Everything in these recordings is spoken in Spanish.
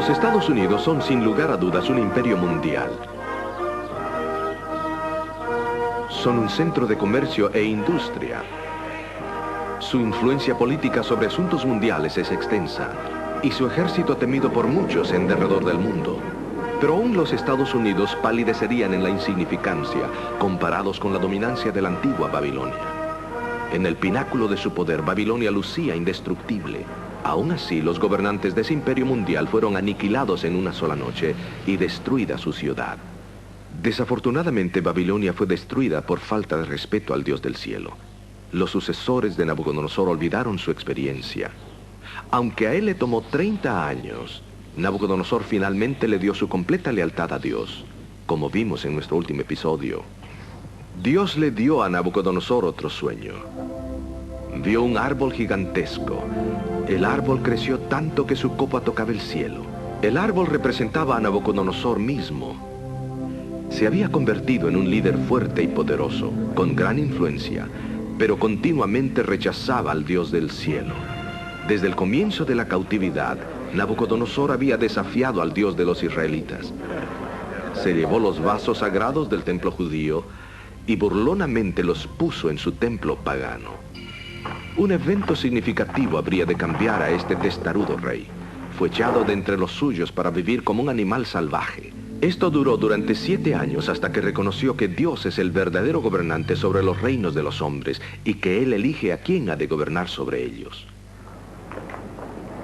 Los Estados Unidos son sin lugar a dudas un imperio mundial. Son un centro de comercio e industria. Su influencia política sobre asuntos mundiales es extensa y su ejército temido por muchos en derredor del mundo. Pero aún los Estados Unidos palidecerían en la insignificancia comparados con la dominancia de la antigua Babilonia. En el pináculo de su poder, Babilonia lucía indestructible. Aún así, los gobernantes de ese imperio mundial fueron aniquilados en una sola noche y destruida su ciudad. Desafortunadamente, Babilonia fue destruida por falta de respeto al Dios del cielo. Los sucesores de Nabucodonosor olvidaron su experiencia. Aunque a él le tomó 30 años, Nabucodonosor finalmente le dio su completa lealtad a Dios, como vimos en nuestro último episodio. Dios le dio a Nabucodonosor otro sueño. Vio un árbol gigantesco. El árbol creció tanto que su copa tocaba el cielo. El árbol representaba a Nabucodonosor mismo. Se había convertido en un líder fuerte y poderoso, con gran influencia, pero continuamente rechazaba al Dios del cielo. Desde el comienzo de la cautividad, Nabucodonosor había desafiado al Dios de los israelitas. Se llevó los vasos sagrados del templo judío y burlonamente los puso en su templo pagano. Un evento significativo habría de cambiar a este testarudo rey. Fue echado de entre los suyos para vivir como un animal salvaje. Esto duró durante 7 años hasta que reconoció que Dios es el verdadero gobernante sobre los reinos de los hombres y que Él elige a quién ha de gobernar sobre ellos.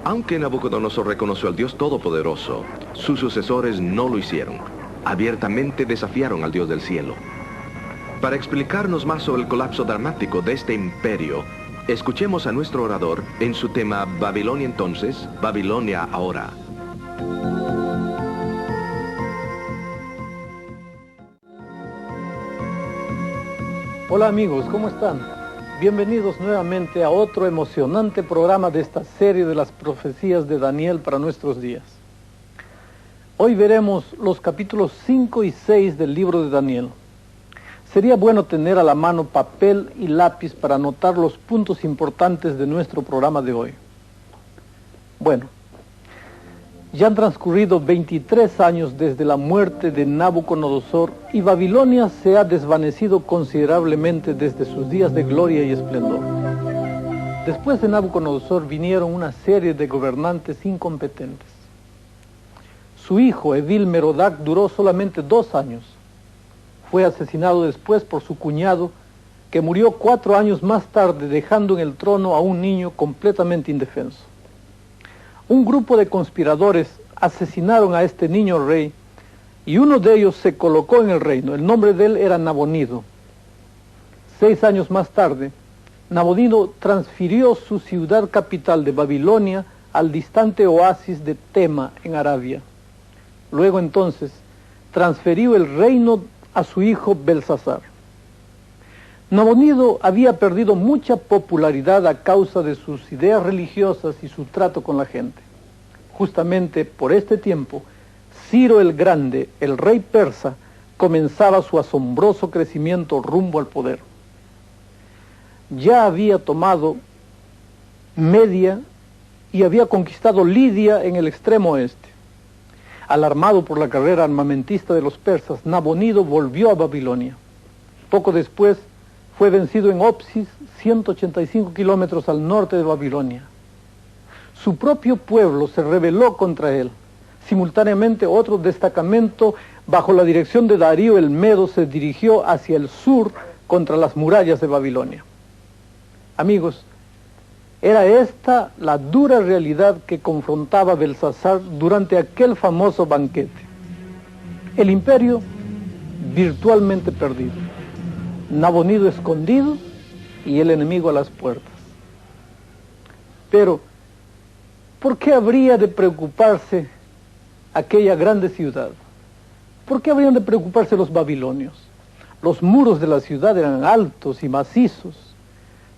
Aunque Nabucodonosor reconoció al Dios Todopoderoso, sus sucesores no lo hicieron. Abiertamente desafiaron al Dios del cielo. Para explicarnos más sobre el colapso dramático de este imperio, escuchemos a nuestro orador en su tema Babilonia entonces, Babilonia ahora. Hola amigos, ¿cómo están? Bienvenidos nuevamente a otro emocionante programa de esta serie de las profecías de Daniel para nuestros días. Hoy veremos los capítulos 5 y 6 del libro de Daniel. Sería bueno tener a la mano papel y lápiz para anotar los puntos importantes de nuestro programa de hoy. Bueno, ya han transcurrido 23 años desde la muerte de Nabucodonosor y Babilonia se ha desvanecido considerablemente desde sus días de gloria y esplendor. Después de Nabucodonosor vinieron una serie de gobernantes incompetentes. Su hijo, Evil-Merodach, duró solamente 2 años. Fue asesinado después por su cuñado, que murió 4 años más tarde, dejando en el trono a un niño completamente indefenso. Un grupo de conspiradores asesinaron a este niño rey y uno de ellos se colocó en el reino. El nombre de él era Nabonido. 6 años más tarde, Nabonido transfirió su ciudad capital de Babilonia al distante oasis de Tema en Arabia. Luego entonces transfirió el reino a su hijo Belsasar. Nabonido había perdido mucha popularidad a causa de sus ideas religiosas y su trato con la gente. Justamente por este tiempo, Ciro el Grande, el rey persa, comenzaba su asombroso crecimiento rumbo al poder. Ya había tomado Media y había conquistado Lidia en el extremo oeste. Alarmado por la carrera armamentista de los persas, Nabonido volvió a Babilonia. Poco después, fue vencido en Opsis, 185 kilómetros al norte de Babilonia. Su propio pueblo se rebeló contra él. Simultáneamente, otro destacamento bajo la dirección de Darío el Medo se dirigió hacia el sur contra las murallas de Babilonia. Amigos, era esta la dura realidad que confrontaba Belsasar durante aquel famoso banquete. El imperio virtualmente perdido. Nabonido escondido y el enemigo a las puertas. Pero, ¿por qué habría de preocuparse aquella grande ciudad? ¿Por qué habrían de preocuparse los babilonios? Los muros de la ciudad eran altos y macizos.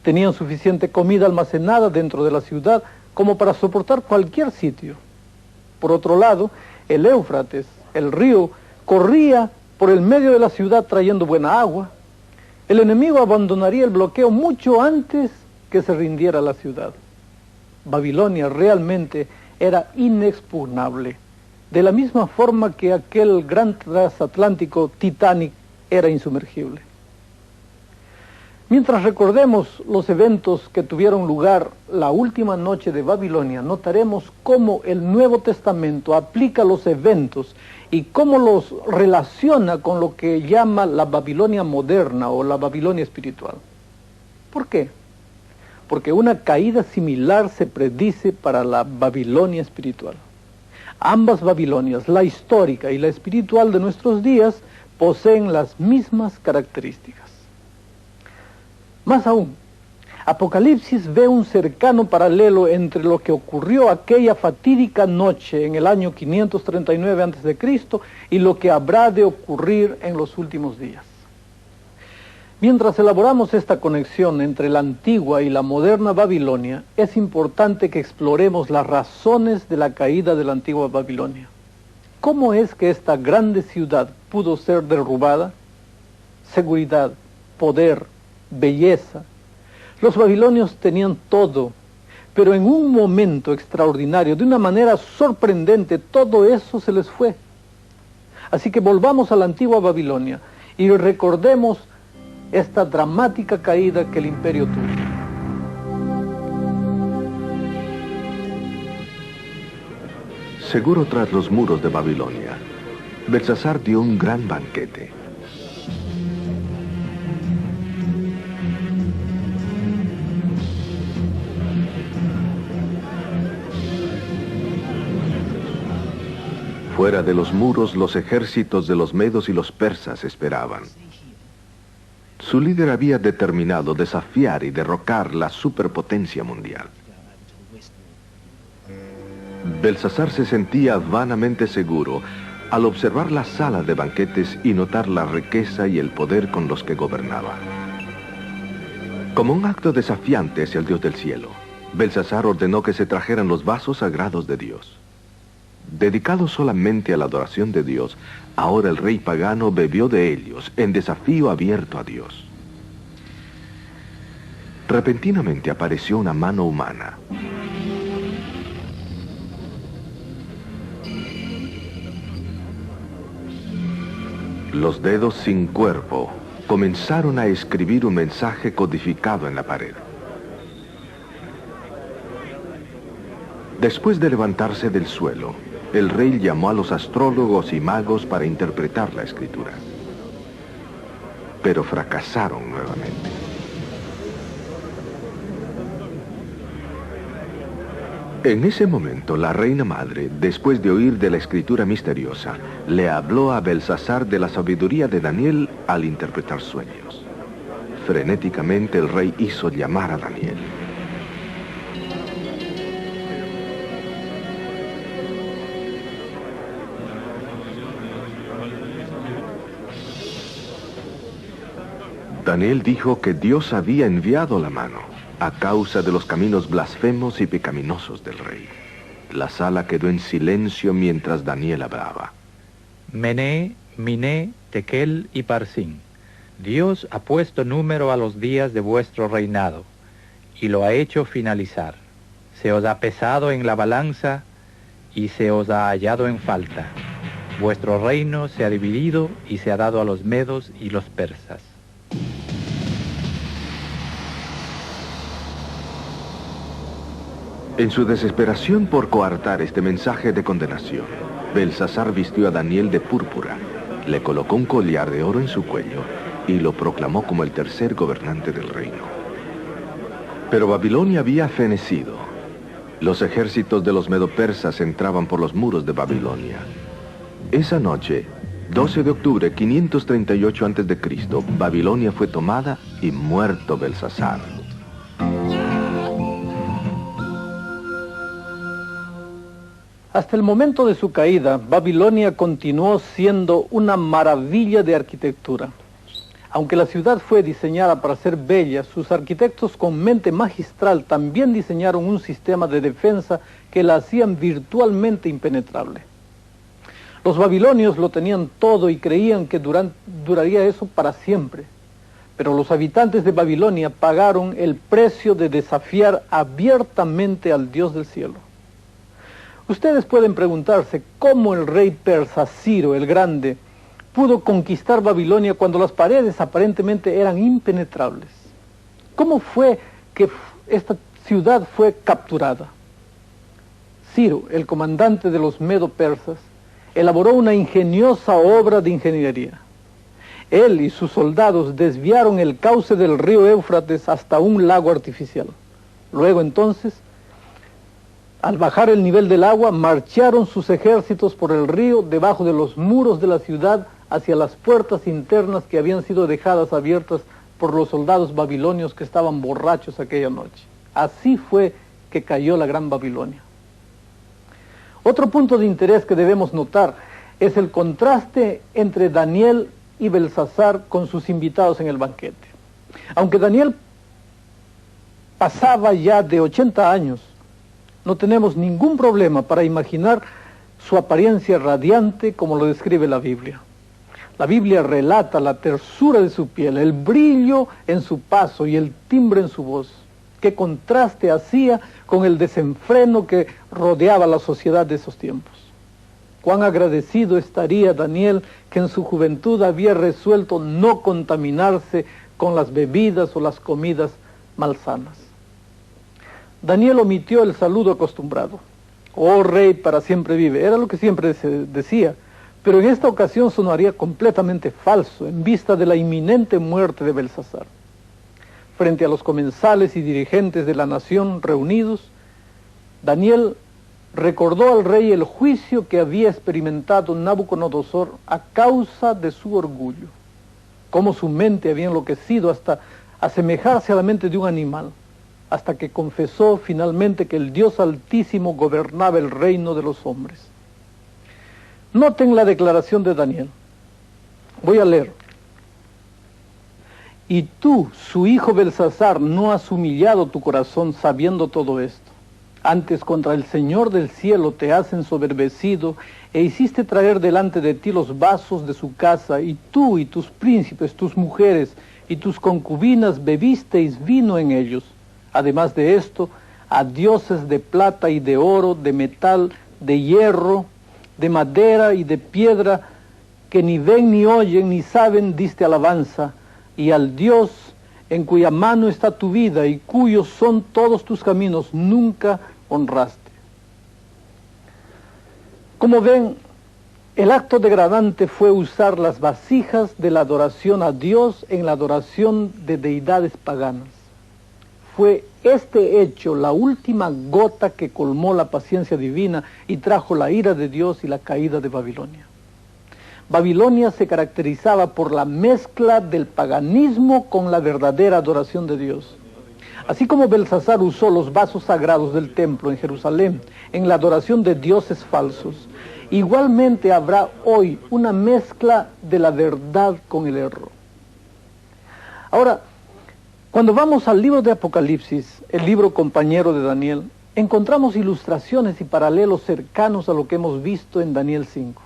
Tenían suficiente comida almacenada dentro de la ciudad como para soportar cualquier sitio. Por otro lado, el Éufrates, el río, corría por el medio de la ciudad trayendo buena agua. El enemigo abandonaría el bloqueo mucho antes que se rindiera la ciudad. Babilonia realmente era inexpugnable. de la misma forma que aquel gran transatlántico Titanic era insumergible. Mientras recordemos los eventos que tuvieron lugar la última noche de Babilonia, notaremos cómo el Nuevo Testamento aplica los eventos y cómo los relaciona con lo que llama la Babilonia moderna o la Babilonia espiritual. ¿Por qué? Porque una caída similar se predice para la Babilonia espiritual. Ambas Babilonias, la histórica y la espiritual de nuestros días, poseen las mismas características. Más aún, Apocalipsis ve un cercano paralelo entre lo que ocurrió aquella fatídica noche en el año 539 a.C. y lo que habrá de ocurrir en los últimos días. Mientras elaboramos esta conexión entre la antigua y la moderna Babilonia, es importante que exploremos las razones de la caída de la antigua Babilonia. ¿Cómo es que esta grande ciudad pudo ser derrubada? Seguridad, poder, belleza. Los babilonios tenían todo, pero en un momento extraordinario, de una manera sorprendente, todo eso se les fue. Así que volvamos a la antigua Babilonia y recordemos esta dramática caída que el imperio tuvo. Seguro tras los muros de Babilonia, Belsasar dio un gran banquete. Fuera de los muros, los ejércitos de los medos y los persas esperaban. Su líder había determinado desafiar y derrocar la superpotencia mundial. Belsasar se sentía vanamente seguro al observar la sala de banquetes y notar la riqueza y el poder con los que gobernaba. Como un acto desafiante hacia el Dios del cielo, Belsasar ordenó que se trajeran los vasos sagrados de Dios. Dedicados solamente a la adoración de Dios, ahora el rey pagano bebió de ellos en desafío abierto a Dios. Repentinamente apareció una mano humana. Los dedos sin cuerpo comenzaron a escribir un mensaje codificado en la pared. Después de levantarse del suelo, el rey llamó a los astrólogos y magos para interpretar la escritura. Pero fracasaron nuevamente. En ese momento, la reina madre, después de oír de la escritura misteriosa, le habló a Belsasar de la sabiduría de Daniel al interpretar sueños. Frenéticamente, el rey hizo llamar a Daniel. Daniel dijo que Dios había enviado la mano a causa de los caminos blasfemos y pecaminosos del rey. La sala quedó en silencio mientras Daniel hablaba. Mené, Miné, Tekel y Parsín. Dios ha puesto número a los días de vuestro reinado y lo ha hecho finalizar. Se os ha pesado en la balanza y se os ha hallado en falta. Vuestro reino se ha dividido y se ha dado a los medos y los persas. En su desesperación por coartar este mensaje de condenación, Belsasar vistió a Daniel de púrpura, le colocó un collar de oro en su cuello y lo proclamó como el tercer gobernante del reino. Pero Babilonia había fenecido. Los ejércitos de los medo-persas entraban por los muros de Babilonia. Esa noche, 12 de octubre, 538 a.C., Babilonia fue tomada y muerto Belsasar. Hasta el momento de su caída, Babilonia continuó siendo una maravilla de arquitectura. Aunque la ciudad fue diseñada para ser bella, sus arquitectos con mente magistral también diseñaron un sistema de defensa que la hacían virtualmente impenetrable. Los babilonios lo tenían todo y creían que duraría eso para siempre. Pero los habitantes de Babilonia pagaron el precio de desafiar abiertamente al Dios del cielo. Ustedes pueden preguntarse cómo el rey persa Ciro el Grande pudo conquistar Babilonia cuando las paredes aparentemente eran impenetrables. ¿Cómo fue que esta ciudad fue capturada? Ciro, el comandante de los medo-persas, elaboró una ingeniosa obra de ingeniería. Él y sus soldados desviaron el cauce del río Éufrates hasta un lago artificial. Luego entonces, al bajar el nivel del agua, marcharon sus ejércitos por el río debajo de los muros de la ciudad hacia las puertas internas que habían sido dejadas abiertas por los soldados babilonios que estaban borrachos aquella noche. Así fue que cayó la Gran Babilonia. Otro punto de interés que debemos notar es el contraste entre Daniel y Belsasar con sus invitados en el banquete. Aunque Daniel pasaba ya de 80 años, no tenemos ningún problema para imaginar su apariencia radiante como lo describe la Biblia. La Biblia relata la tersura de su piel, el brillo en su paso y el timbre en su voz. Qué contraste hacía con el desenfreno que rodeaba la sociedad de esos tiempos. Cuán agradecido estaría Daniel que en su juventud había resuelto no contaminarse con las bebidas o las comidas malsanas. Daniel omitió el saludo acostumbrado. Oh rey, para siempre vive. Era lo que siempre se decía. Pero en esta ocasión sonaría completamente falso en vista de la inminente muerte de Belsasar. Frente a los comensales y dirigentes de la nación reunidos, Daniel recordó al rey el juicio que había experimentado Nabucodonosor a causa de su orgullo, cómo su mente había enloquecido hasta asemejarse a la mente de un animal, hasta que confesó finalmente que el Dios Altísimo gobernaba el reino de los hombres. Noten la declaración de Daniel. Voy a leer. Y tú, su hijo Belsasar, no has humillado tu corazón sabiendo todo esto. Antes contra el Señor del cielo te has ensoberbecido e hiciste traer delante de ti los vasos de su casa, y tú y tus príncipes, tus mujeres y tus concubinas bebisteis vino en ellos. Además de esto, a dioses de plata y de oro, de metal, de hierro, de madera y de piedra, que ni ven ni oyen ni saben, diste alabanza, y al Dios en cuya mano está tu vida y cuyos son todos tus caminos, nunca honraste. Como ven, el acto degradante fue usar las vasijas de la adoración a Dios en la adoración de deidades paganas. Fue este hecho la última gota que colmó la paciencia divina y trajo la ira de Dios y la caída de Babilonia. Babilonia se caracterizaba por la mezcla del paganismo con la verdadera adoración de Dios. Así como Belsasar usó los vasos sagrados del templo en Jerusalén en la adoración de dioses falsos, igualmente habrá hoy una mezcla de la verdad con el error. Ahora, cuando vamos al libro de Apocalipsis, el libro compañero de Daniel, encontramos ilustraciones y paralelos cercanos a lo que hemos visto en Daniel 5.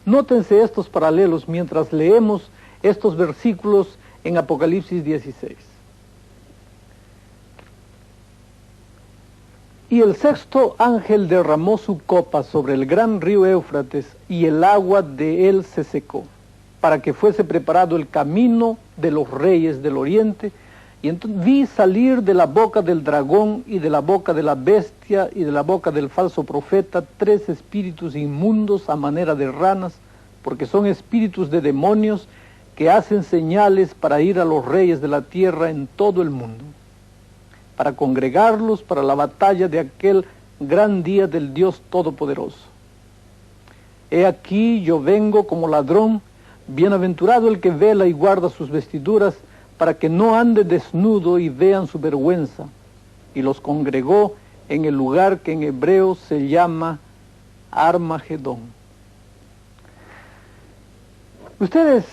Nótense estos paralelos mientras leemos estos versículos en Apocalipsis 16. Y el sexto ángel derramó su copa sobre el gran río Éufrates, y el agua de él se secó, para que fuese preparado el camino de los reyes del oriente. Y entonces vi salir de la boca del dragón y de la boca de la bestia y de la boca del falso profeta 3 espíritus inmundos a manera de ranas, porque son espíritus de demonios que hacen señales para ir a los reyes de la tierra en todo el mundo, para congregarlos para la batalla de aquel gran día del Dios Todopoderoso. He aquí yo vengo como ladrón, bienaventurado el que vela y guarda sus vestiduras, para que no ande desnudo y vean su vergüenza. Y los congregó en el lugar que en hebreo se llama Armagedón. Ustedes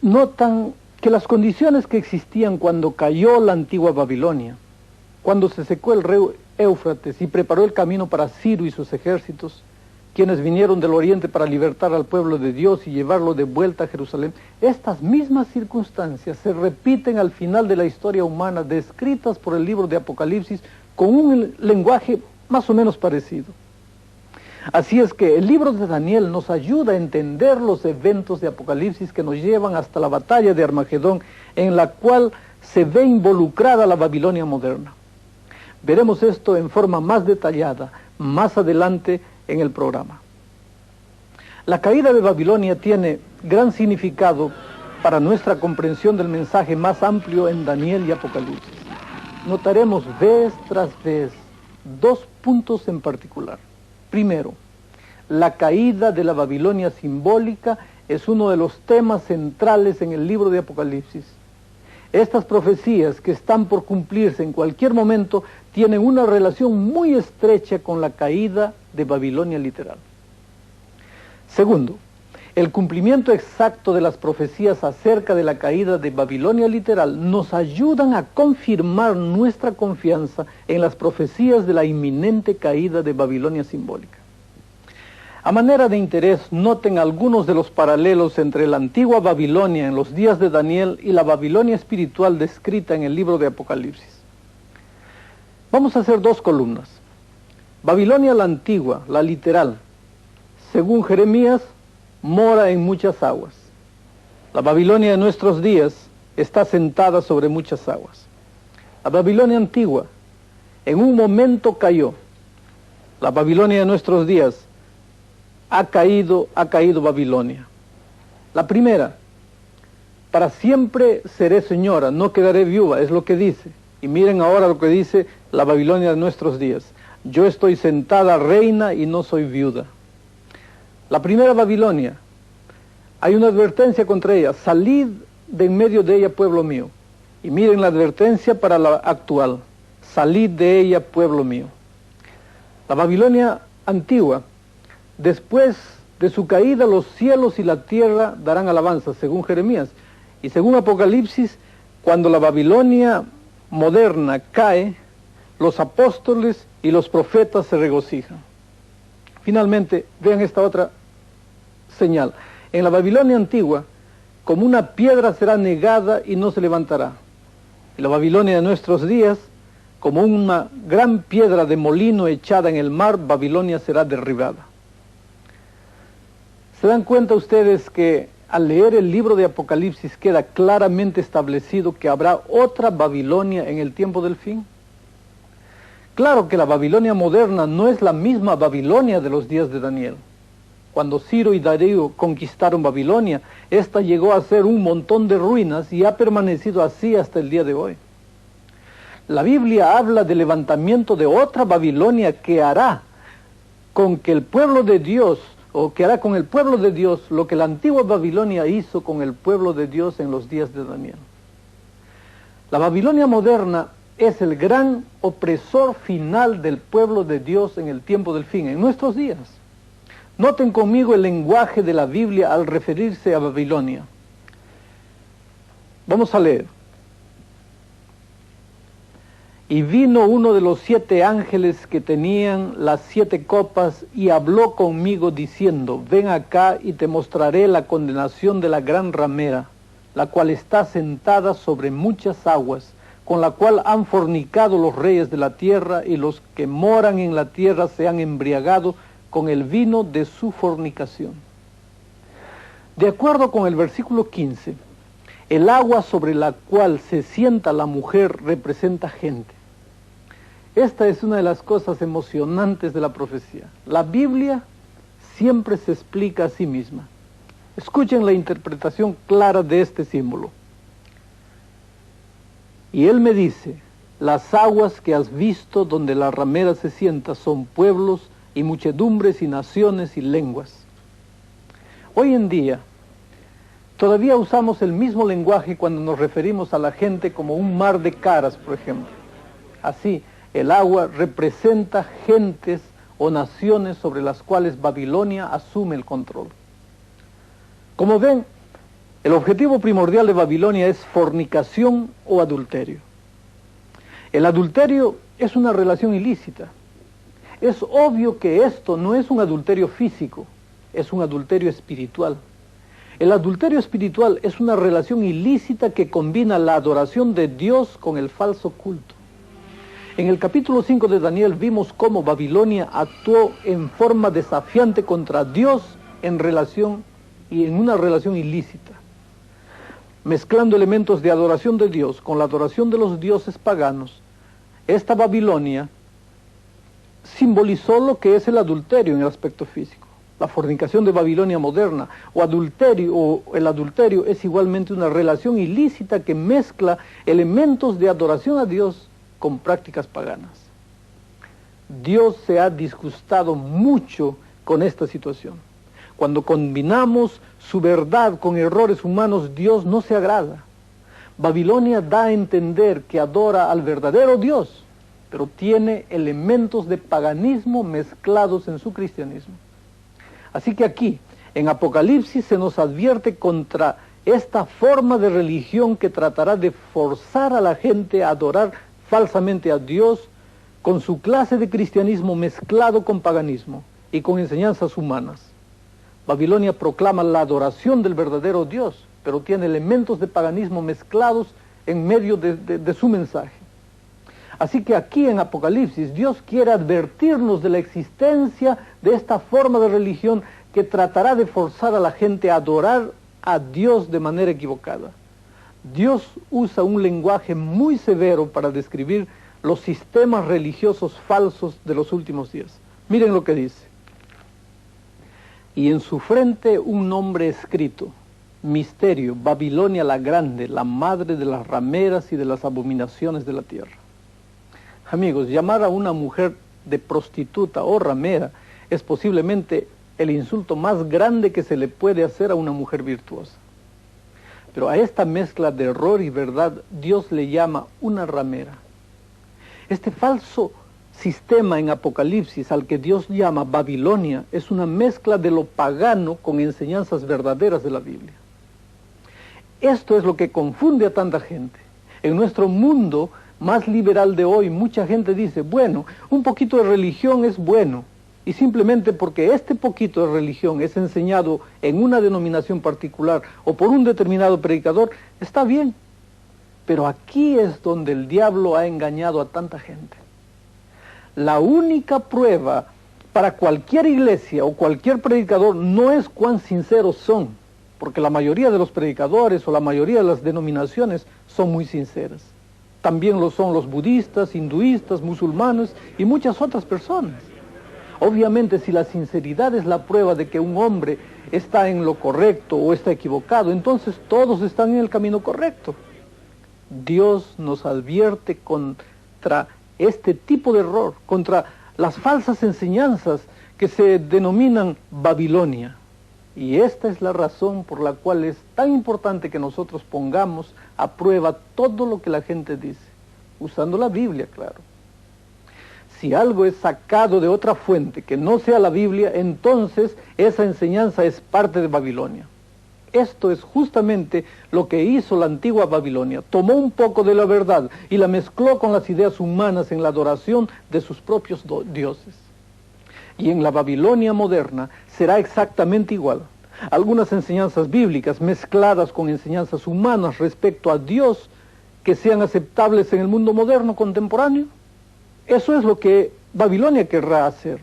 notan que las condiciones que existían cuando cayó la antigua Babilonia, cuando se secó el río Éufrates y preparó el camino para Ciro y sus ejércitos, quienes vinieron del oriente para libertar al pueblo de Dios y llevarlo de vuelta a Jerusalén, estas mismas circunstancias se repiten al final de la historia humana, descritas por el libro de Apocalipsis con un lenguaje más o menos parecido. Así es que el libro de Daniel nos ayuda a entender los eventos de Apocalipsis que nos llevan hasta la batalla de Armagedón, en la cual se ve involucrada la Babilonia moderna. Veremos esto en forma más detallada más adelante en el programa. La caída de Babilonia tiene gran significado para nuestra comprensión del mensaje más amplio en Daniel y Apocalipsis. Notaremos vez tras vez dos puntos en particular. Primero, la caída de la Babilonia simbólica es uno de los temas centrales en el libro de Apocalipsis. Estas profecías que están por cumplirse en cualquier momento tienen una relación muy estrecha con la caída de Babilonia literal. Segundo, el cumplimiento exacto de las profecías acerca de la caída de Babilonia literal nos ayudan a confirmar nuestra confianza en las profecías de la inminente caída de Babilonia simbólica. A manera de interés, noten algunos de los paralelos entre la antigua Babilonia en los días de Daniel y la Babilonia espiritual descrita en el libro de Apocalipsis. Vamos a hacer dos columnas. Babilonia la antigua, la literal, según Jeremías, mora en muchas aguas. La Babilonia de nuestros días está sentada sobre muchas aguas. La Babilonia antigua en un momento cayó. La Babilonia de nuestros días ha caído Babilonia. La primera, para siempre seré señora, no quedaré viuda, es lo que dice. Y miren ahora lo que dice la Babilonia de nuestros días. Yo estoy sentada reina y no soy viuda. La primera Babilonia, hay una advertencia contra ella: salid de en medio de ella, pueblo mío. Y miren la advertencia para la actual: salid de ella, pueblo mío. La Babilonia antigua, después de su caída, los cielos y la tierra darán alabanza, según Jeremías. Y según Apocalipsis, cuando la Babilonia moderna cae, los apóstoles y los profetas se regocijan. Finalmente, vean esta otra señal. En la Babilonia antigua, como una piedra será negada y no se levantará. En la Babilonia de nuestros días, como una gran piedra de molino echada en el mar, Babilonia será derribada. ¿Se dan cuenta ustedes que al leer el libro de Apocalipsis queda claramente establecido que habrá otra Babilonia en el tiempo del fin? Claro que la Babilonia moderna no es la misma Babilonia de los días de Daniel. Cuando Ciro y Darío conquistaron Babilonia, esta llegó a ser un montón de ruinas y ha permanecido así hasta el día de hoy. La Biblia habla del levantamiento de otra Babilonia que hará con que el pueblo de Dios, o que hará con el pueblo de Dios lo que la antigua Babilonia hizo con el pueblo de Dios en los días de Daniel. La Babilonia moderna es el gran opresor final del pueblo de Dios en el tiempo del fin, en nuestros días. Noten conmigo el lenguaje de la Biblia al referirse a Babilonia. Vamos a leer. Y vino uno de los 7 ángeles que tenían las 7 copas y habló conmigo diciendo: ven acá y te mostraré la condenación de la gran ramera, la cual está sentada sobre muchas aguas, con la cual han fornicado los reyes de la tierra, y los que moran en la tierra se han embriagado con el vino de su fornicación. De acuerdo con el versículo 15, el agua sobre la cual se sienta la mujer representa gente. Esta es una de las cosas emocionantes de la profecía. La Biblia siempre se explica a sí misma. Escuchen la interpretación clara de este símbolo. Y él me dice: las aguas que has visto donde la ramera se sienta son pueblos y muchedumbres y naciones y lenguas. Hoy en día todavía usamos el mismo lenguaje cuando nos referimos a la gente como un mar de caras, por ejemplo. Así, el agua representa gentes o naciones sobre las cuales Babilonia asume el control. Como ven, el objetivo primordial de Babilonia es fornicación o adulterio. El adulterio es una relación ilícita. Es obvio que esto no es un adulterio físico, es un adulterio espiritual. El adulterio espiritual es una relación ilícita que combina la adoración de Dios con el falso culto. En el capítulo 5 de Daniel vimos cómo Babilonia actuó en forma desafiante contra Dios en una relación ilícita, mezclando elementos de adoración de Dios con la adoración de los dioses paganos. Esta Babilonia simbolizó lo que es el adulterio en el aspecto físico. La fornicación de Babilonia moderna o el adulterio es igualmente una relación ilícita que mezcla elementos de adoración a Dios con prácticas paganas. Dios se ha disgustado mucho con esta situación. Cuando combinamos su verdad con errores humanos, Dios no se agrada. Babilonia da a entender que adora al verdadero Dios, pero tiene elementos de paganismo mezclados en su cristianismo. Así que aquí, en Apocalipsis, se nos advierte contra esta forma de religión que tratará de forzar a la gente a adorar falsamente a Dios con su clase de cristianismo mezclado con paganismo y con enseñanzas humanas. Babilonia proclama la adoración del verdadero Dios, pero tiene elementos de paganismo mezclados en medio de su mensaje. Así que aquí en Apocalipsis Dios quiere advertirnos de la existencia de esta forma de religión que tratará de forzar a la gente a adorar a Dios de manera equivocada. Dios usa un lenguaje muy severo para describir los sistemas religiosos falsos de los últimos días. Miren lo que dice. Y en su frente un nombre escrito, Misterio, Babilonia la Grande, la madre de las rameras y de las abominaciones de la tierra. Amigos, llamar a una mujer de prostituta o ramera es posiblemente el insulto más grande que se le puede hacer a una mujer virtuosa. Pero a esta mezcla de error y verdad, Dios le llama una ramera. Este falso sistema en Apocalipsis al que Dios llama Babilonia es una mezcla de lo pagano con enseñanzas verdaderas de la Biblia. Esto es lo que confunde a tanta gente. En nuestro mundo más liberal de hoy, mucha gente dice, bueno, un poquito de religión es bueno, y simplemente porque este poquito de religión es enseñado en una denominación particular o por un determinado predicador, está bien. Pero aquí es donde el diablo ha engañado a tanta gente. La única prueba para cualquier iglesia o cualquier predicador no es cuán sinceros son, porque la mayoría de los predicadores o la mayoría de las denominaciones son muy sinceras. También lo son los budistas, hinduistas, musulmanes y muchas otras personas. Obviamente, si la sinceridad es la prueba de que un hombre está en lo correcto o está equivocado, entonces todos están en el camino correcto. Dios nos advierte contra este tipo de error, contra las falsas enseñanzas que se denominan Babilonia. Y esta es la razón por la cual es tan importante que nosotros pongamos a prueba todo lo que la gente dice, usando la Biblia, claro. Si algo es sacado de otra fuente que no sea la Biblia, entonces esa enseñanza es parte de Babilonia. Esto es justamente lo que hizo la antigua Babilonia. Tomó un poco de la verdad y la mezcló con las ideas humanas en la adoración de sus propios dioses. Y en la Babilonia moderna será exactamente igual. Algunas enseñanzas bíblicas mezcladas con enseñanzas humanas respecto a Dios que sean aceptables en el mundo moderno contemporáneo. Eso es lo que Babilonia querrá hacer.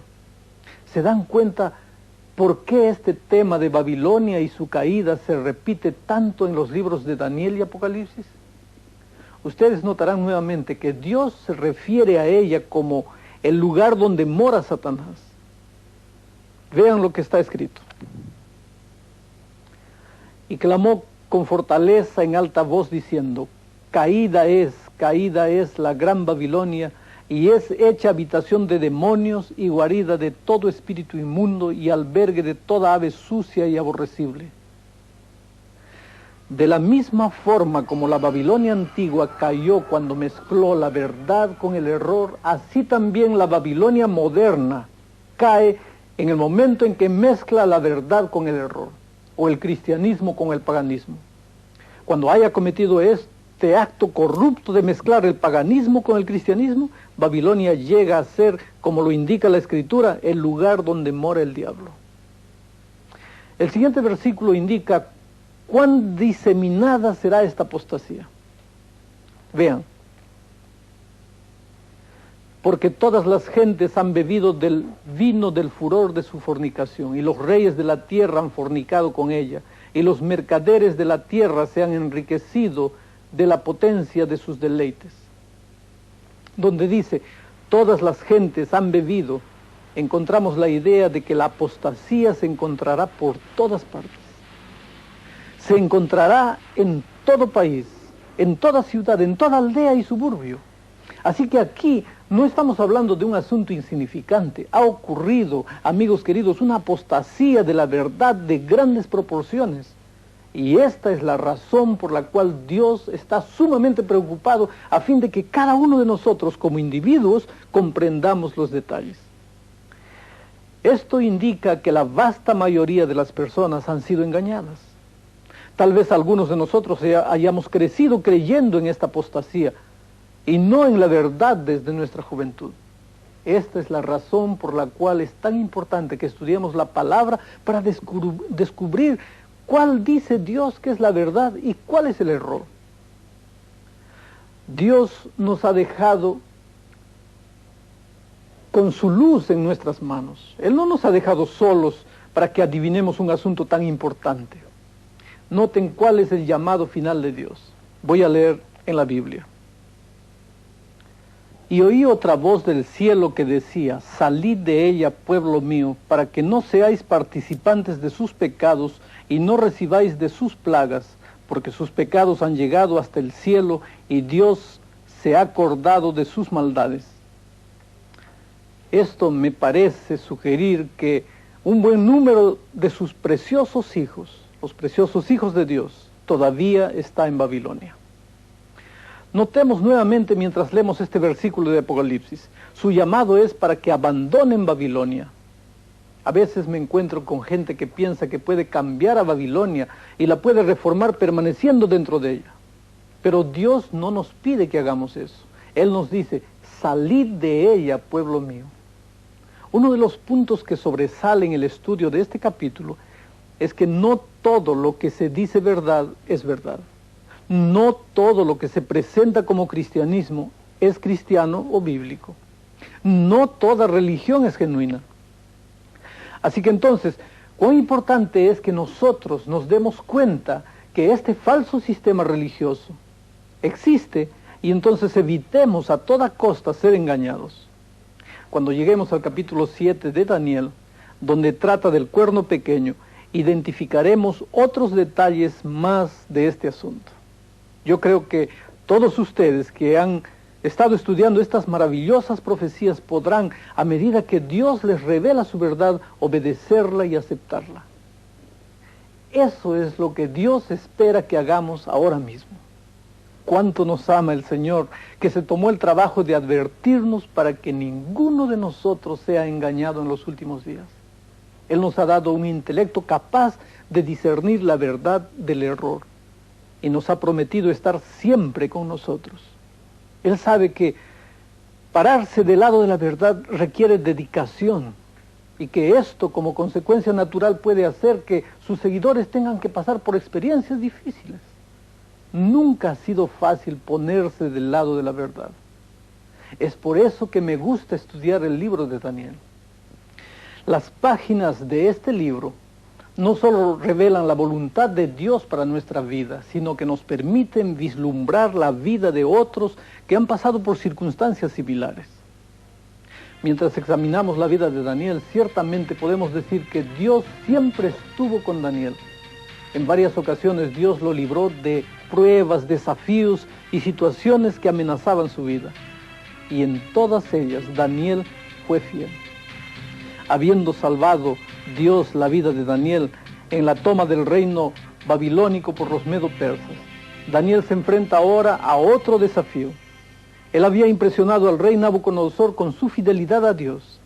¿Se dan cuenta por qué este tema de Babilonia y su caída se repite tanto en los libros de Daniel y Apocalipsis? Ustedes notarán nuevamente que Dios se refiere a ella como el lugar donde mora Satanás. Vean lo que está escrito. Y clamó con fortaleza en alta voz diciendo, caída es la gran Babilonia, y es hecha habitación de demonios y guarida de todo espíritu inmundo y albergue de toda ave sucia y aborrecible. De la misma forma como la Babilonia antigua cayó cuando mezcló la verdad con el error, así también la Babilonia moderna cae en el momento en que mezcla la verdad con el error, o el cristianismo con el paganismo. Cuando haya cometido este acto corrupto de mezclar el paganismo con el cristianismo, Babilonia llega a ser, como lo indica la Escritura, el lugar donde mora el diablo. El siguiente versículo indica cuán diseminada será esta apostasía. Vean, porque todas las gentes han bebido del vino del furor de su fornicación, y los reyes de la tierra han fornicado con ella, y los mercaderes de la tierra se han enriquecido de la potencia de sus deleites. Donde dice, todas las gentes han bebido, encontramos la idea de que la apostasía se encontrará por todas partes. Se encontrará en todo país, en toda ciudad, en toda aldea y suburbio. Así que aquí no estamos hablando de un asunto insignificante. Ha ocurrido, amigos queridos, una apostasía de la verdad de grandes proporciones. Y esta es la razón por la cual Dios está sumamente preocupado a fin de que cada uno de nosotros como individuos comprendamos los detalles. Esto indica que la vasta mayoría de las personas han sido engañadas. Tal vez algunos de nosotros hayamos crecido creyendo en esta apostasía y no en la verdad desde nuestra juventud. Esta es la razón por la cual es tan importante que estudiemos la palabra para descubrir cuál dice Dios que es la verdad y cuál es el error. Dios nos ha dejado con su luz en nuestras manos. Él no nos ha dejado solos para que adivinemos un asunto tan importante. Noten cuál es el llamado final de Dios. Voy a leer en la Biblia. Y oí otra voz del cielo que decía, salid de ella, pueblo mío, para que no seáis participantes de sus pecados y no recibáis de sus plagas, porque sus pecados han llegado hasta el cielo y Dios se ha acordado de sus maldades. Esto me parece sugerir que un buen número de sus preciosos hijos, los preciosos hijos de Dios, todavía está en Babilonia. Notemos nuevamente mientras leemos este versículo de Apocalipsis, su llamado es para que abandonen Babilonia. A veces me encuentro con gente que piensa que puede cambiar a Babilonia y la puede reformar permaneciendo dentro de ella. Pero Dios no nos pide que hagamos eso. Él nos dice, salid de ella, pueblo mío. Uno de los puntos que sobresale en el estudio de este capítulo es que no todo lo que se dice verdad es verdad. No todo lo que se presenta como cristianismo es cristiano o bíblico. No toda religión es genuina. Así que entonces, cuán importante es que nosotros nos demos cuenta que este falso sistema religioso existe y entonces evitemos a toda costa ser engañados. Cuando lleguemos al capítulo 7 de Daniel, donde trata del cuerno pequeño, identificaremos otros detalles más de este asunto. Yo creo que todos ustedes que han estado estudiando estas maravillosas profecías podrán, a medida que Dios les revela su verdad, obedecerla y aceptarla. Eso es lo que Dios espera que hagamos ahora mismo. Cuánto nos ama el Señor, que se tomó el trabajo de advertirnos para que ninguno de nosotros sea engañado en los últimos días. Él nos ha dado un intelecto capaz de discernir la verdad del error y nos ha prometido estar siempre con nosotros. Él sabe que pararse del lado de la verdad requiere dedicación y que esto como consecuencia natural puede hacer que sus seguidores tengan que pasar por experiencias difíciles. Nunca ha sido fácil ponerse del lado de la verdad. Es por eso que me gusta estudiar el libro de Daniel. Las páginas de este libro no solo revelan la voluntad de Dios para nuestra vida, sino que nos permiten vislumbrar la vida de otros que han pasado por circunstancias similares. Mientras examinamos la vida de Daniel, ciertamente podemos decir que Dios siempre estuvo con Daniel. En varias ocasiones Dios lo libró de pruebas, desafíos y situaciones que amenazaban su vida. Y en todas ellas Daniel fue fiel. Habiendo salvado Dios la vida de Daniel en la toma del reino babilónico por los medo-persas, Daniel se enfrenta ahora a otro desafío. Él había impresionado al rey Nabucodonosor con su fidelidad a Dios.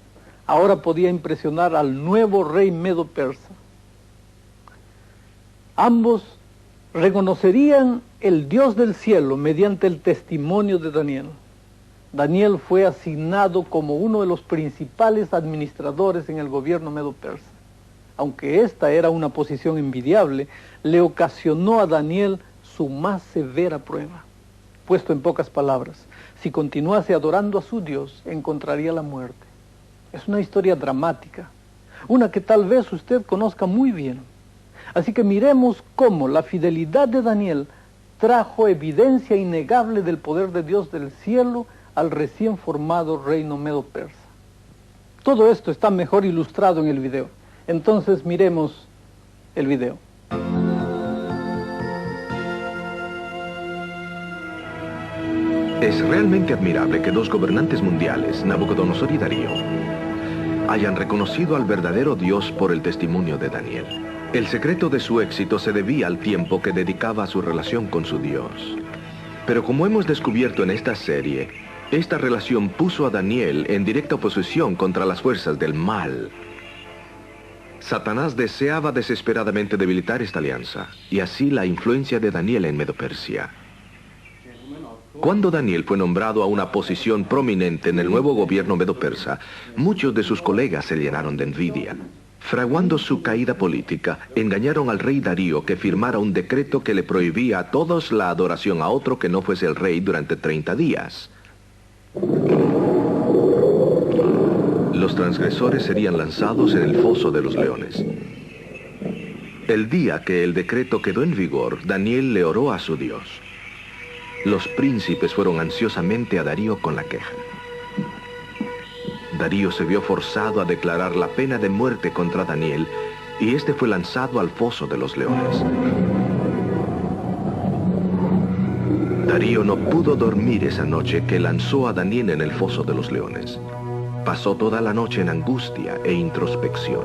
Ahora podía impresionar al nuevo rey medo-persa. Ambos reconocerían el Dios del cielo mediante el testimonio de Daniel. Daniel fue asignado como uno de los principales administradores en el gobierno medo-persa. Aunque esta era una posición envidiable, le ocasionó a Daniel su más severa prueba. Puesto en pocas palabras, si continuase adorando a su Dios, encontraría la muerte. Es una historia dramática, una que tal vez usted conozca muy bien. Así que miremos cómo la fidelidad de Daniel trajo evidencia innegable del poder de Dios del cielo al recién formado reino medo-persa. Todo esto está mejor ilustrado en el video. Entonces miremos el video. Es realmente admirable que dos gobernantes mundiales, Nabucodonosor y Darío, hayan reconocido al verdadero Dios por el testimonio de Daniel. El secreto de su éxito se debía al tiempo que dedicaba a su relación con su Dios. Pero como hemos descubierto en esta serie, esta relación puso a Daniel en directa oposición contra las fuerzas del mal. Satanás deseaba desesperadamente debilitar esta alianza, y así la influencia de Daniel en Medo-Persia. Cuando Daniel fue nombrado a una posición prominente en el nuevo gobierno medo-persa, muchos de sus colegas se llenaron de envidia. Fraguando su caída política, engañaron al rey Darío que firmara un decreto que le prohibía a todos la adoración a otro que no fuese el rey durante 30 días. Los transgresores serían lanzados en el foso de los leones. El día que el decreto quedó en vigor, Daniel le oró a su Dios. Los príncipes fueron ansiosamente a Darío con la queja. Darío se vio forzado a declarar la pena de muerte contra Daniel, y este fue lanzado al foso de los leones. Darío no pudo dormir esa noche que lanzó a Daniel en el foso de los leones. Pasó toda la noche en angustia e introspección.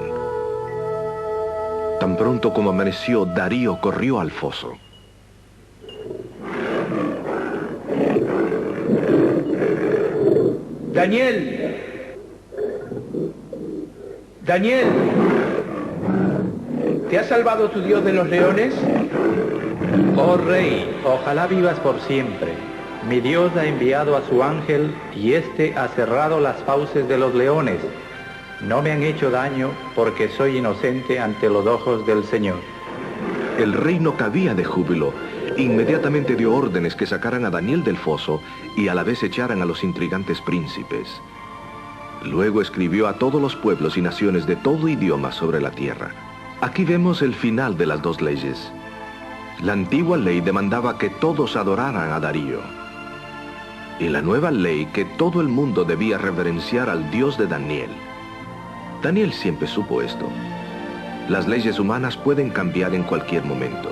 Tan pronto como amaneció, Darío corrió al foso. Daniel, Daniel, ¿te ha salvado tu Dios de los leones? Oh rey, ojalá vivas por siempre. Mi Dios ha enviado a su ángel y éste ha cerrado las fauces de los leones. No me han hecho daño porque soy inocente ante los ojos del Señor. El rey no cabía de júbilo. Inmediatamente dio órdenes que sacaran a Daniel del foso y a la vez echaran a los intrigantes príncipes. Luego escribió a todos los pueblos y naciones de todo idioma sobre la tierra. Aquí vemos el final de las dos leyes. La antigua ley demandaba que todos adoraran a Darío. Y la nueva ley que todo el mundo debía reverenciar al Dios de Daniel. Daniel siempre supo esto. Las leyes humanas pueden cambiar en cualquier momento,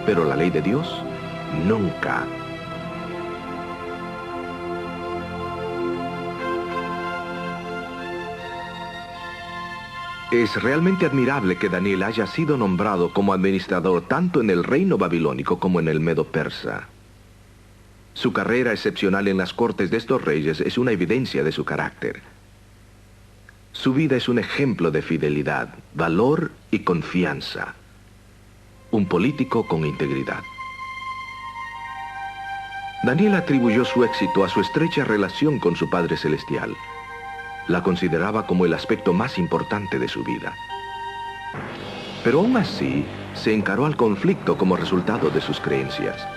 pero la ley de Dios, nunca. Es realmente admirable que Daniel haya sido nombrado como administrador tanto en el reino babilónico como en el medo-persa. Su carrera excepcional en las cortes de estos reyes es una evidencia de su carácter. Su vida es un ejemplo de fidelidad, valor y confianza. Un político con integridad. Daniel atribuyó su éxito a su estrecha relación con su Padre Celestial. La consideraba como el aspecto más importante de su vida. Pero aún así, se encaró al conflicto como resultado de sus creencias.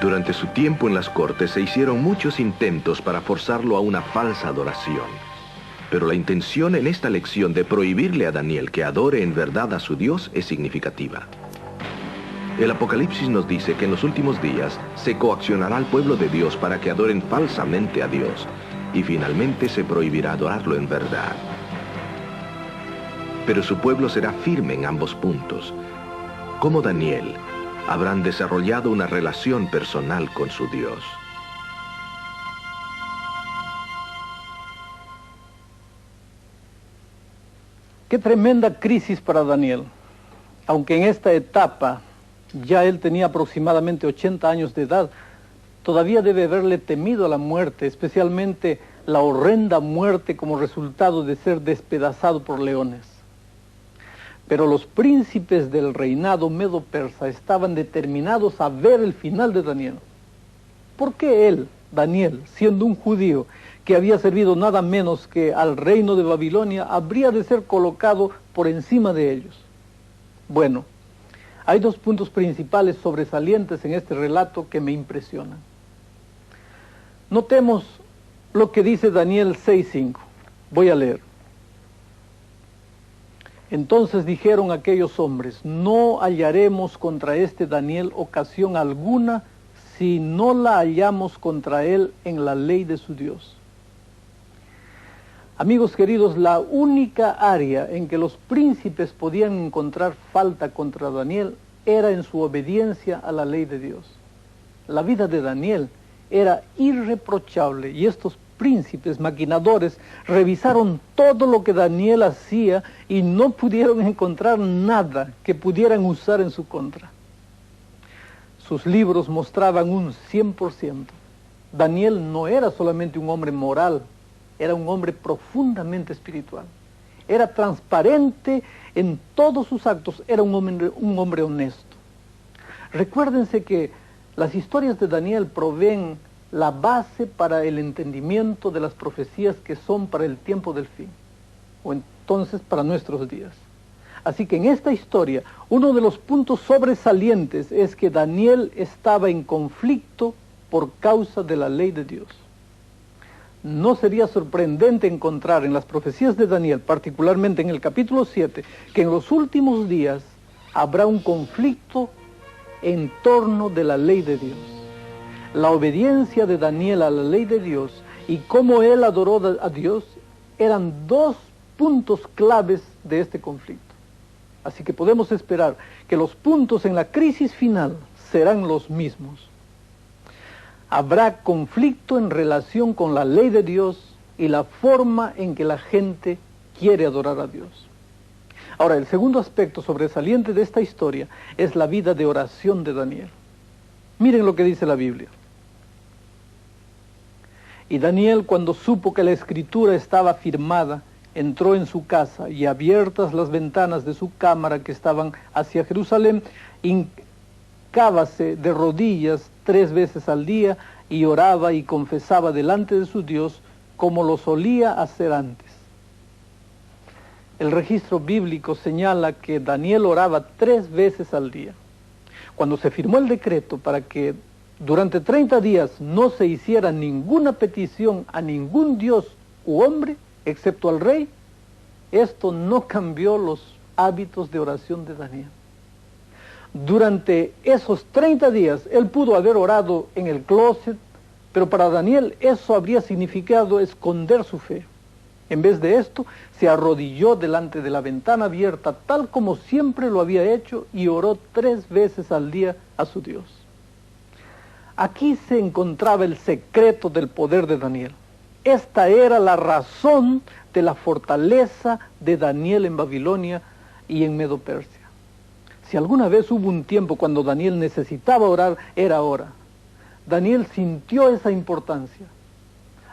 Durante su tiempo en las cortes se hicieron muchos intentos para forzarlo a una falsa adoración. Pero la intención en esta lección de prohibirle a Daniel que adore en verdad a su Dios es significativa. El Apocalipsis nos dice que en los últimos días se coaccionará al pueblo de Dios para que adoren falsamente a Dios, y finalmente se prohibirá adorarlo en verdad. Pero su pueblo será firme en ambos puntos. Como Daniel, habrán desarrollado una relación personal con su Dios. Qué tremenda crisis para Daniel. Aunque en esta etapa ya él tenía aproximadamente 80 años de edad, todavía debe haberle temido a la muerte, especialmente la horrenda muerte como resultado de ser despedazado por leones. Pero los príncipes del reinado medo-persa estaban determinados a ver el final de Daniel. ¿Por qué él, Daniel, siendo un judío que había servido nada menos que al reino de Babilonia, habría de ser colocado por encima de ellos? Bueno, hay dos puntos principales sobresalientes en este relato que me impresionan. Notemos lo que dice Daniel 6:5. Voy a leer. Entonces dijeron aquellos hombres: no hallaremos contra este Daniel ocasión alguna si no la hallamos contra él en la ley de su Dios. Amigos queridos, la única área en que los príncipes podían encontrar falta contra Daniel era en su obediencia a la ley de Dios. La vida de Daniel era irreprochable y estos príncipes maquinadores revisaron todo lo que Daniel hacía y no pudieron encontrar nada que pudieran usar en su contra. Sus libros mostraban un 100%. Daniel no era solamente un hombre moral, era un hombre profundamente espiritual. Era transparente en todos sus actos, era un hombre honesto. Recuérdense que las historias de Daniel proveen la base para el entendimiento de las profecías que son para el tiempo del fin, o entonces para nuestros días. Así que en esta historia, uno de los puntos sobresalientes es que Daniel estaba en conflicto por causa de la ley de Dios. No sería sorprendente encontrar en las profecías de Daniel, particularmente en el capítulo 7, que en los últimos días habrá un conflicto en torno de la ley de Dios. La obediencia de Daniel a la ley de Dios y cómo él adoró a Dios eran dos puntos claves de este conflicto. Así que podemos esperar que los puntos en la crisis final serán los mismos. Habrá conflicto en relación con la ley de Dios y la forma en que la gente quiere adorar a Dios. Ahora, el segundo aspecto sobresaliente de esta historia es la vida de oración de Daniel. Miren lo que dice la Biblia. Y Daniel, cuando supo que la escritura estaba firmada, entró en su casa y abiertas las ventanas de su cámara que estaban hacia Jerusalén, hincábase de rodillas 3 veces al día y oraba y confesaba delante de su Dios como lo solía hacer antes. El registro bíblico señala que Daniel oraba 3 veces al día. Cuando se firmó el decreto para que durante 30 días no se hiciera ninguna petición a ningún dios u hombre, excepto al rey, esto no cambió los hábitos de oración de Daniel. Durante esos 30 días, él pudo haber orado en el closet, pero para Daniel eso habría significado esconder su fe. En vez de esto, se arrodilló delante de la ventana abierta, tal como siempre lo había hecho, y oró 3 veces al día a su Dios. Aquí se encontraba el secreto del poder de Daniel. Esta era la razón de la fortaleza de Daniel en Babilonia y en Medo-Persia. Si alguna vez hubo un tiempo cuando Daniel necesitaba orar, era ahora. Daniel sintió esa importancia.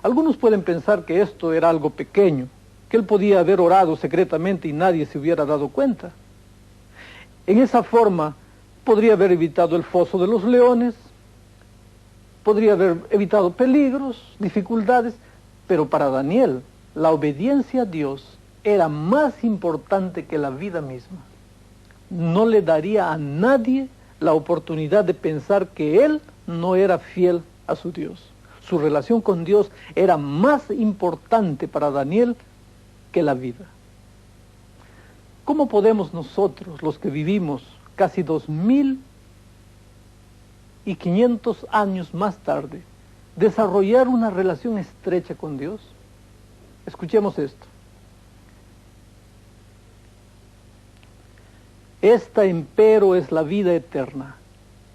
Algunos pueden pensar que esto era algo pequeño, que él podía haber orado secretamente y nadie se hubiera dado cuenta. En esa forma, podría haber evitado el foso de los leones, podría haber evitado peligros, dificultades, pero para Daniel, la obediencia a Dios era más importante que la vida misma. No le daría a nadie la oportunidad de pensar que él no era fiel a su Dios. Su relación con Dios era más importante para Daniel que la vida. ¿Cómo podemos nosotros, los que vivimos casi 2500 años más tarde, desarrollar una relación estrecha con Dios? Escuchemos esto. Esta empero es la vida eterna,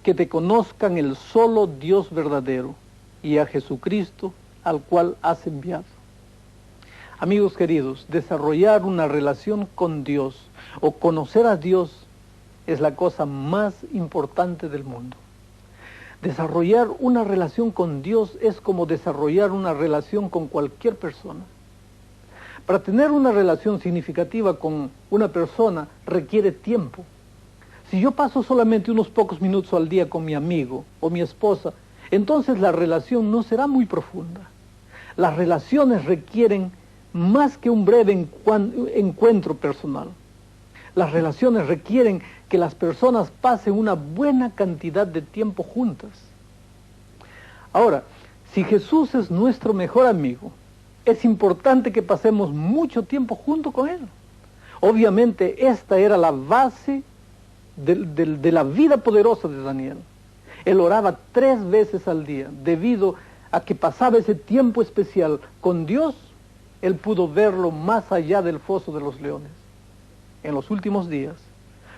que te conozcan el solo Dios verdadero y a Jesucristo al cual has enviado. Amigos queridos, desarrollar una relación con Dios o conocer a Dios es la cosa más importante del mundo. Desarrollar una relación con Dios es como desarrollar una relación con cualquier persona. Para tener una relación significativa con una persona requiere tiempo. Si yo paso solamente unos pocos minutos al día con mi amigo o mi esposa, entonces la relación no será muy profunda. Las relaciones requieren más que un breve encuentro personal. Las relaciones requieren que las personas pasen una buena cantidad de tiempo juntas. Ahora, Si Jesús es nuestro mejor amigo, es importante que pasemos mucho tiempo junto con Él. Obviamente esta era la base de la vida poderosa de Daniel. Él oraba 3 veces al día. Debido a que pasaba ese tiempo especial con Dios, él pudo verlo más allá del foso de los leones. En los últimos días,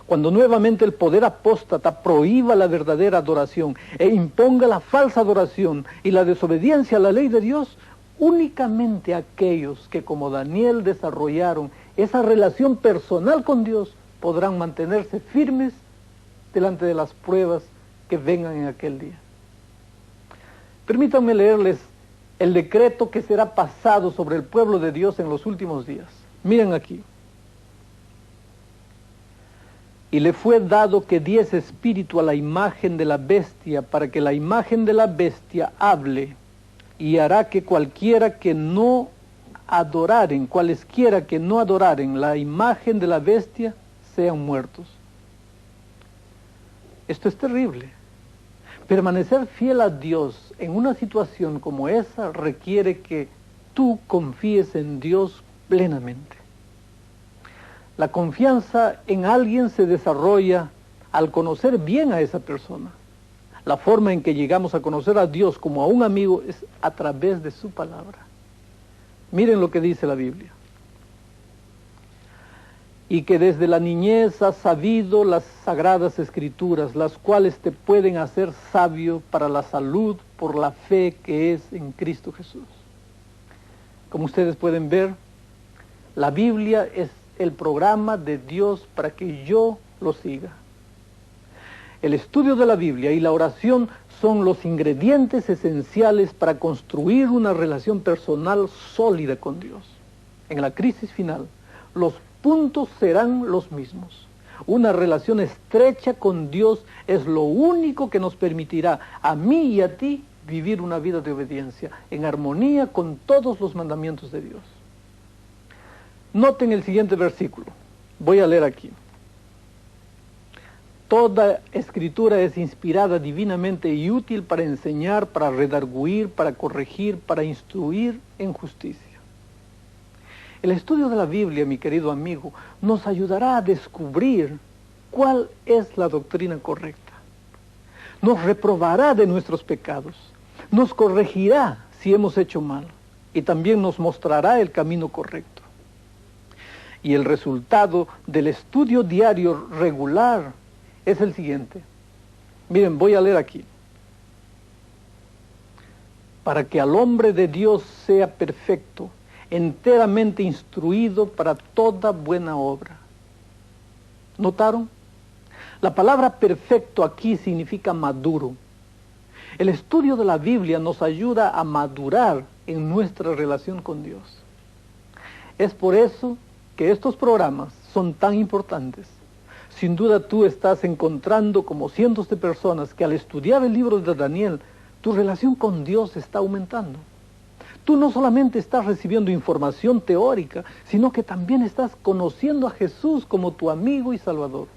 cuando nuevamente el poder apóstata prohíba la verdadera adoración e imponga la falsa adoración y la desobediencia a la ley de Dios, únicamente aquellos que como Daniel desarrollaron esa relación personal con Dios podrán mantenerse firmes delante de las pruebas que vengan en aquel día. Permítanme leerles el decreto que será pasado sobre el pueblo de Dios en los últimos días. Miren aquí. Y le fue dado que diese espíritu a la imagen de la bestia, para que la imagen de la bestia hable, y hará que cualesquiera que no adoraren la imagen de la bestia, sean muertos. Esto es terrible. Permanecer fiel a Dios en una situación como esa requiere que tú confíes en Dios plenamente. La confianza en alguien se desarrolla al conocer bien a esa persona. La forma en que llegamos a conocer a Dios como a un amigo es a través de su palabra. Miren lo que dice la Biblia. Y que desde la niñez has sabido las sagradas escrituras, las cuales te pueden hacer sabio para la salud por la fe que es en Cristo Jesús. Como ustedes pueden ver, la Biblia es el programa de Dios para que yo lo siga. El estudio de la Biblia y la oración son los ingredientes esenciales para construir una relación personal sólida con Dios. En la crisis final, los puntos serán los mismos. Una relación estrecha con Dios es lo único que nos permitirá a mí y a ti vivir una vida de obediencia, en armonía con todos los mandamientos de Dios. Noten el siguiente versículo. Voy a leer aquí. Toda escritura es inspirada divinamente y útil para enseñar, para redarguir, para corregir, para instruir en justicia. El estudio de la Biblia, mi querido amigo, nos ayudará a descubrir cuál es la doctrina correcta. Nos reprobará de nuestros pecados, nos corregirá si hemos hecho mal y también nos mostrará el camino correcto. Y el resultado del estudio diario regular es el siguiente. Miren, voy a leer aquí. Para que al hombre de Dios sea perfecto, enteramente instruido para toda buena obra. ¿Notaron? La palabra perfecto aquí significa maduro. El estudio de la Biblia nos ayuda a madurar en nuestra relación con Dios. Es por eso que estos programas son tan importantes. Sin duda tú estás encontrando, como cientos de personas, que al estudiar el libro de Daniel, tu relación con Dios está aumentando. Tú no solamente estás recibiendo información teórica, sino que también estás conociendo a Jesús como tu amigo y Salvador.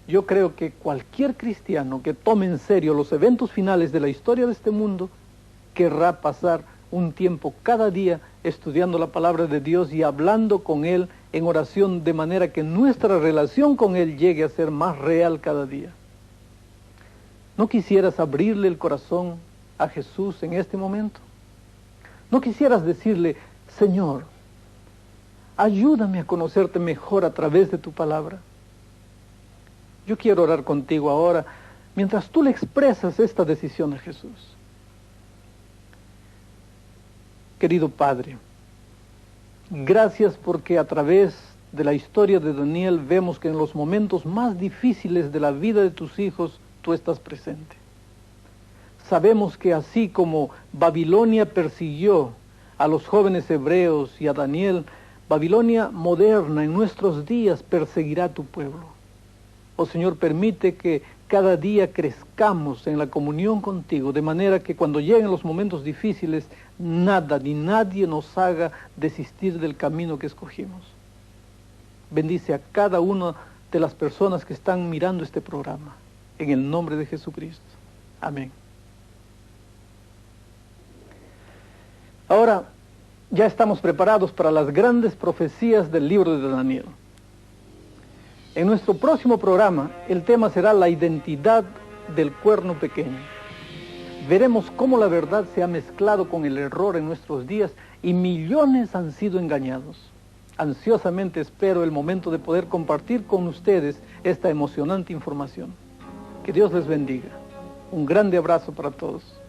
Yo creo que cualquier cristiano que tome en serio los eventos finales de la historia de este mundo, querrá pasar un tiempo cada día estudiando la palabra de Dios y hablando con Él en oración, de manera que nuestra relación con Él llegue a ser más real cada día. ¿No quisieras abrirle el corazón a Jesús en este momento? ¿No quisieras decirle, Señor, ayúdame a conocerte mejor a través de tu palabra? Yo quiero orar contigo ahora, mientras tú le expresas esta decisión a Jesús. Querido Padre, gracias porque a través de la historia de Daniel vemos que en los momentos más difíciles de la vida de tus hijos, tú estás presente. Sabemos que así como Babilonia persiguió a los jóvenes hebreos y a Daniel, Babilonia moderna en nuestros días perseguirá a tu pueblo. Oh Señor, permite que cada día crezcamos en la comunión contigo, de manera que cuando lleguen los momentos difíciles, nada ni nadie nos haga desistir del camino que escogimos. Bendice a cada una de las personas que están mirando este programa, en el nombre de Jesucristo. Amén. Ahora, ya estamos preparados para las grandes profecías del libro de Daniel. En nuestro próximo programa, el tema será la identidad del cuerno pequeño. Veremos cómo la verdad se ha mezclado con el error en nuestros días y millones han sido engañados. Ansiosamente espero el momento de poder compartir con ustedes esta emocionante información. Que Dios les bendiga. Un grande abrazo para todos.